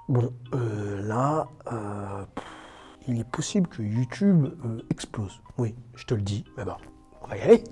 Bon, il est possible que YouTube explose. Oui, je te le dis, mais bon, on va y aller.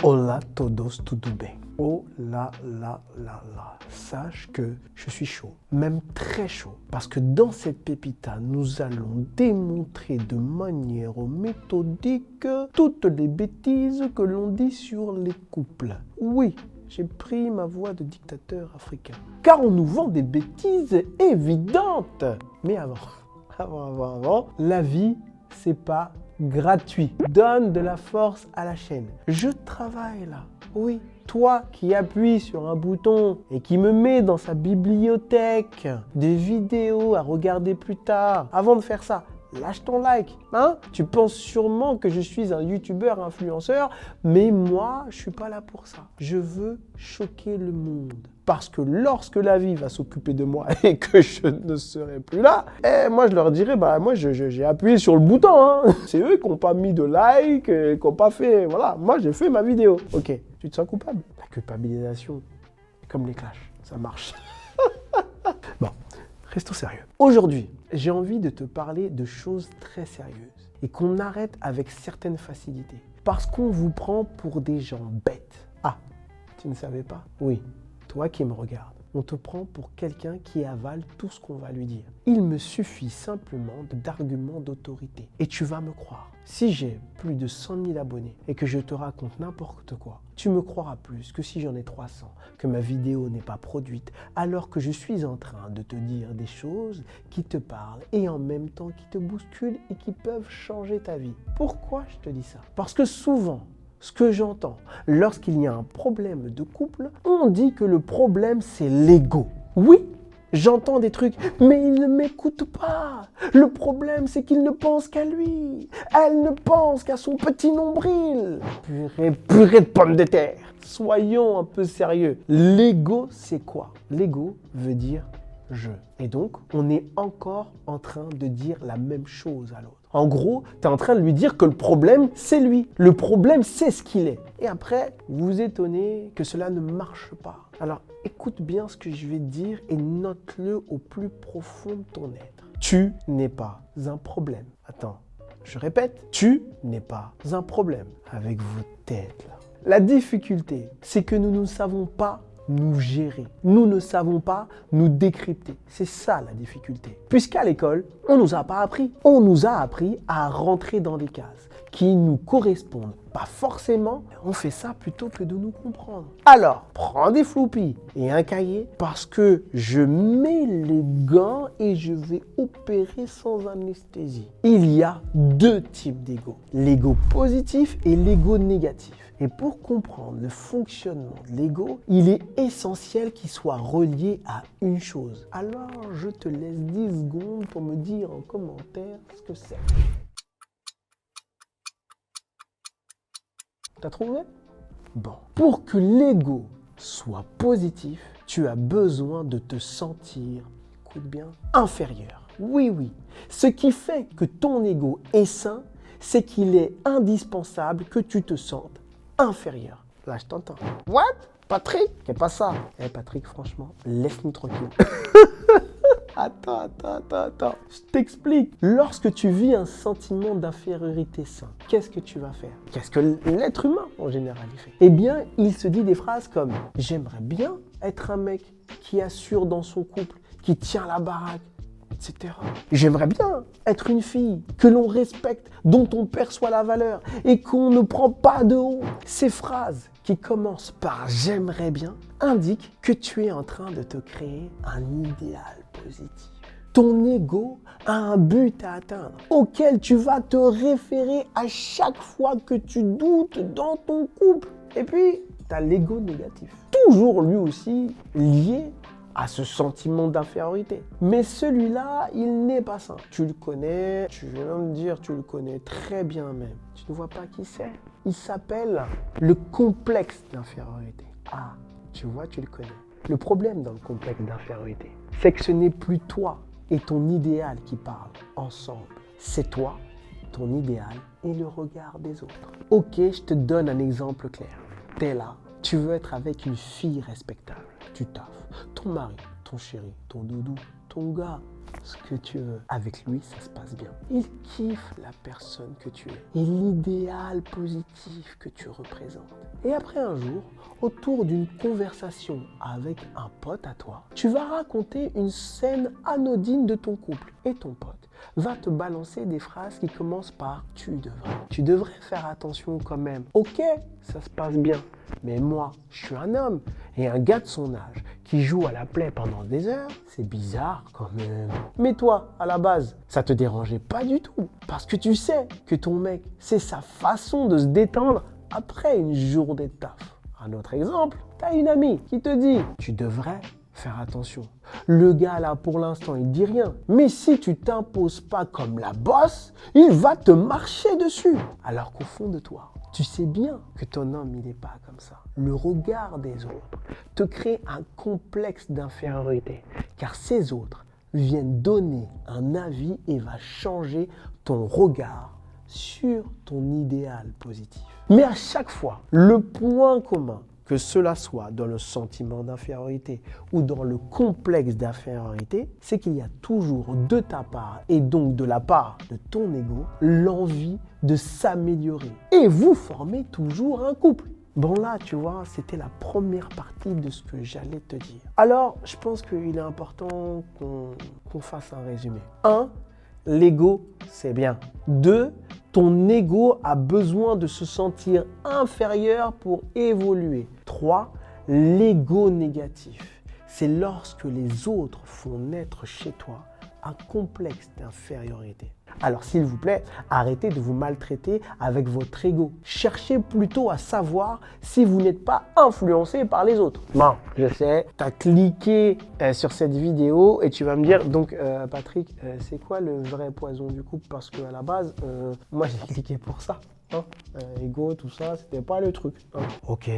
Hola todos, tudo bem. Oh là là là là. Sache que je suis chaud, même très chaud. Parce que dans cette pépita, nous allons démontrer de manière méthodique toutes les bêtises que l'on dit sur les couples. Oui, j'ai pris ma voix de dictateur africain. Car on nous vend des bêtises évidentes. Mais avant, la vie, c'est pas gratuit. Donne de la force à la chaîne. Je travaille là. Oui, toi qui appuies sur un bouton et qui me met dans sa bibliothèque des vidéos à regarder plus tard, avant de faire ça, lâche ton like. Hein? Tu penses sûrement que je suis un youtubeur influenceur, mais moi, je suis pas là pour ça. Je veux choquer le monde. Parce que lorsque la vie va s'occuper de moi et que je ne serai plus là, moi je leur dirai, moi j'ai appuyé sur le bouton. Hein. C'est eux qui n'ont pas mis de like, qui n'ont pas fait, voilà, moi j'ai fait ma vidéo. Ok, tu te sens coupable? La culpabilisation, comme les clashs, ça marche. Bon, restons sérieux. Aujourd'hui, j'ai envie de te parler de choses très sérieuses et qu'on arrête avec certaines facilités. Parce qu'on vous prend pour des gens bêtes. Ah, tu ne savais pas? Oui. Toi qui me regardes, on te prend pour quelqu'un qui avale tout ce qu'on va lui dire. Il me suffit simplement d'arguments d'autorité. Et tu vas me croire. Si j'ai plus de 100 000 abonnés et que je te raconte n'importe quoi, tu me croiras plus que si j'en ai 300, que ma vidéo n'est pas produite, alors que je suis en train de te dire des choses qui te parlent et en même temps qui te bousculent et qui peuvent changer ta vie. Pourquoi je te dis ça? Parce que souvent, ce que j'entends, lorsqu'il y a un problème de couple, on dit que le problème, c'est l'ego. Oui, j'entends des trucs, mais il ne m'écoute pas. Le problème, c'est qu'il ne pense qu'à lui. Elle ne pense qu'à son petit nombril. Purée de pommes de terre. Soyons un peu sérieux. L'ego, c'est quoi? L'ego veut dire je. Et donc, on est encore en train de dire la même chose à l'autre. En gros, tu es en train de lui dire que le problème, c'est lui. Le problème, c'est ce qu'il est. Et après, vous vous étonnez que cela ne marche pas. Alors, écoute bien ce que je vais te dire et note-le au plus profond de ton être. Tu n'es pas un problème. Attends, je répète, tu n'es pas un problème avec vos têtes là. La difficulté, c'est que nous ne savons pas nous gérer. Nous ne savons pas nous décrypter. C'est ça la difficulté. Puisqu'à l'école, on ne nous a pas appris. On nous a appris à rentrer dans des cases qui nous correspondent. Pas forcément, on fait ça plutôt que de nous comprendre. Alors, prends des floppies et un cahier parce que je mets les gants et je vais opérer sans anesthésie. Il y a deux types d'ego. L'ego positif et l'ego négatif. Et pour comprendre le fonctionnement de l'ego, il est essentiel qu'il soit relié à une chose. Alors, je te laisse 10 secondes pour me dire en commentaire ce que c'est. T'as trouvé? Bon. Pour que l'ego soit positif, tu as besoin de te sentir, écoute bien, inférieur. Oui. Ce qui fait que ton ego est sain, c'est qu'il est indispensable que tu te sentes inférieur. Là, je t'entends. What? Patrick? C'est pas ça. Patrick, franchement, laisse-nous tranquille. Attends. Je t'explique. Lorsque tu vis un sentiment d'infériorité sain, qu'est-ce que tu vas faire? Qu'est-ce que l'être humain, en général, il fait? Eh bien, il se dit des phrases comme « J'aimerais bien être un mec qui assure dans son couple, qui tient la baraque, etc. J'aimerais bien être une fille que l'on respecte, dont on perçoit la valeur et qu'on ne prend pas de haut. » Ces phrases qui commencent par « j'aimerais bien » indiquent que tu es en train de te créer un idéal positif. Ton ego a un but à atteindre auquel tu vas te référer à chaque fois que tu doutes dans ton couple. Et puis, tu as l'ego négatif, toujours lui aussi lié à ce sentiment d'infériorité. Mais celui-là, il n'est pas sain. Tu le connais, tu viens de me dire, tu le connais très bien même. Tu ne vois pas qui c'est? Il s'appelle le complexe d'infériorité. Ah, tu vois, tu le connais. Le problème dans le complexe d'infériorité, c'est que ce n'est plus toi et ton idéal qui parlent ensemble. C'est toi, ton idéal et le regard des autres. Ok, je te donne un exemple clair. T'es là, tu veux être avec une fille respectable. Tu taffes. Ton mari, ton chéri, ton doudou, ton gars, ce que tu veux. Avec lui, ça se passe bien. Il kiffe la personne que tu es et l'idéal positif que tu représentes. Et après un jour, autour d'une conversation avec un pote à toi, tu vas raconter une scène anodine de ton couple. Et ton pote va te balancer des phrases qui commencent par « tu devrais ». Tu devrais faire attention quand même. Ok, ça se passe bien. Mais moi, je suis un homme et un gars de son âge qui joue à la play pendant des heures, c'est bizarre quand même. Mais toi, à la base, ça te dérangeait pas du tout. Parce que tu sais que ton mec, c'est sa façon de se détendre après une journée de taf. Un autre exemple, t'as une amie qui te dit « tu devrais faire attention ». Le gars là, pour l'instant, il dit rien. Mais si tu t'imposes pas comme la bosse, il va te marcher dessus. Alors qu'au fond de toi, tu sais bien que ton homme, il n'est pas comme ça. Le regard des autres te crée un complexe d'infériorité, car ces autres viennent donner un avis et va changer ton regard sur ton idéal positif. Mais à chaque fois, le point commun, que cela soit dans le sentiment d'infériorité ou dans le complexe d'infériorité, c'est qu'il y a toujours de ta part et donc de la part de ton ego l'envie de s'améliorer. Et vous formez toujours un couple. Bon là, tu vois, c'était la première partie de ce que j'allais te dire. Alors, je pense qu'il est important qu'on fasse un résumé. 1. L'ego, c'est bien. 2. Ton ego a besoin de se sentir inférieur pour évoluer. 3. L'ego négatif. C'est lorsque les autres font naître chez toi un complexe d'infériorité. Alors s'il vous plaît, arrêtez de vous maltraiter avec votre ego. Cherchez plutôt à savoir si vous n'êtes pas influencé par les autres. Bon, je sais, tu as cliqué sur cette vidéo et tu vas me dire, donc Patrick, c'est quoi le vrai poison du couple? Parce qu'à la base, moi j'ai cliqué pour ça. Ego, tout ça, c'était pas le truc. Ok,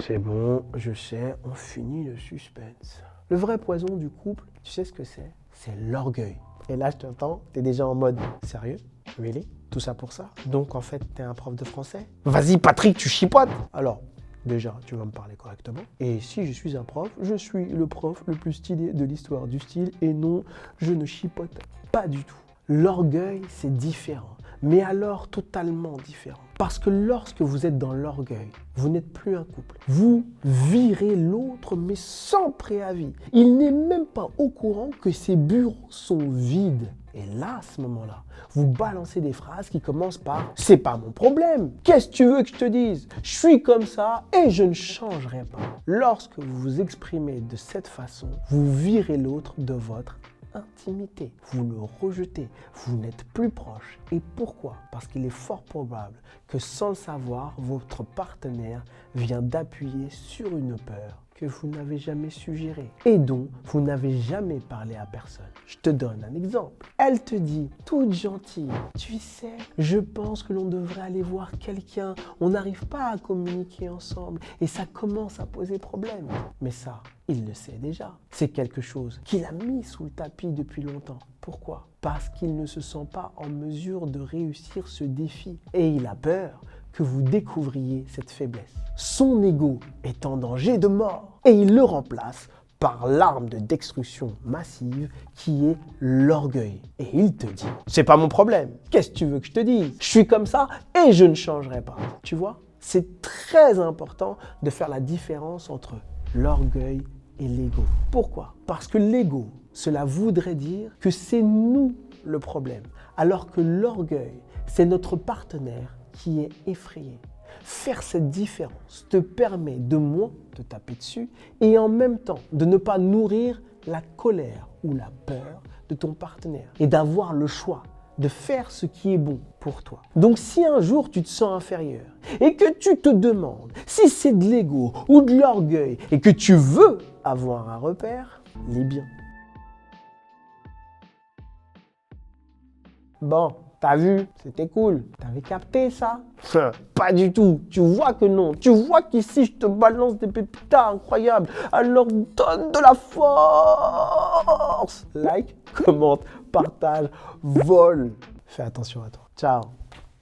c'est bon, je sais, on finit le suspense. Le vrai poison du couple, tu sais ce que c'est? C'est l'orgueil. Et là, je t'entends, t'es déjà en mode sérieux? Really? Tout ça pour ça? Donc, en fait, t'es un prof de français? Vas-y, Patrick, tu chipotes! Alors, déjà, tu vas me parler correctement. Et si je suis un prof, je suis le prof le plus stylé de l'histoire du style. Et non, je ne chipote pas du tout. L'orgueil, c'est différent. Mais alors, totalement différent. Parce que lorsque vous êtes dans l'orgueil, vous n'êtes plus un couple. Vous virez l'autre, mais sans préavis. Il n'est même pas au courant que ses bureaux sont vides. Et là, à ce moment-là, vous balancez des phrases qui commencent par « c'est pas mon problème. Qu'est-ce que tu veux que je te dise? Je suis comme ça et je ne changerai pas. » Lorsque vous vous exprimez de cette façon, vous virez l'autre de votre intimité. Vous le rejetez, vous n'êtes plus proche. Et pourquoi? Parce qu'il est fort probable que sans le savoir, votre partenaire vient d'appuyer sur une peur que vous n'avez jamais suggérée et dont vous n'avez jamais parlé à personne. Je te donne un exemple. Elle te dit, toute gentille, tu sais, je pense que l'on devrait aller voir quelqu'un. On n'arrive pas à communiquer ensemble et ça commence à poser problème. Mais ça, il le sait déjà. C'est quelque chose qu'il a mis sous le tapis depuis longtemps. Pourquoi? Parce qu'il ne se sent pas en mesure de réussir ce défi et il a peur que vous découvriez cette faiblesse. Son ego est en danger de mort et il le remplace par l'arme de destruction massive qui est l'orgueil. Et il te dit, c'est pas mon problème, qu'est-ce que tu veux que je te dise? Je suis comme ça et je ne changerai pas. Tu vois, c'est très important de faire la différence entre l'orgueil et l'ego. Pourquoi? Parce que l'ego, cela voudrait dire que c'est nous le problème, alors que l'orgueil, c'est notre partenaire qui est effrayé. Faire cette différence te permet de moins te taper dessus et en même temps de ne pas nourrir la colère ou la peur de ton partenaire et d'avoir le choix de faire ce qui est bon pour toi. Donc si un jour tu te sens inférieur et que tu te demandes si c'est de l'ego ou de l'orgueil et que tu veux avoir un repère, lis bien. Bon, t'as vu, c'était cool. T'avais capté ça? Pas du tout. Tu vois que non. Tu vois qu'ici, je te balance des pépitas incroyables. Alors donne de la force. Like, commente, partage, vole. Fais attention à toi. Ciao.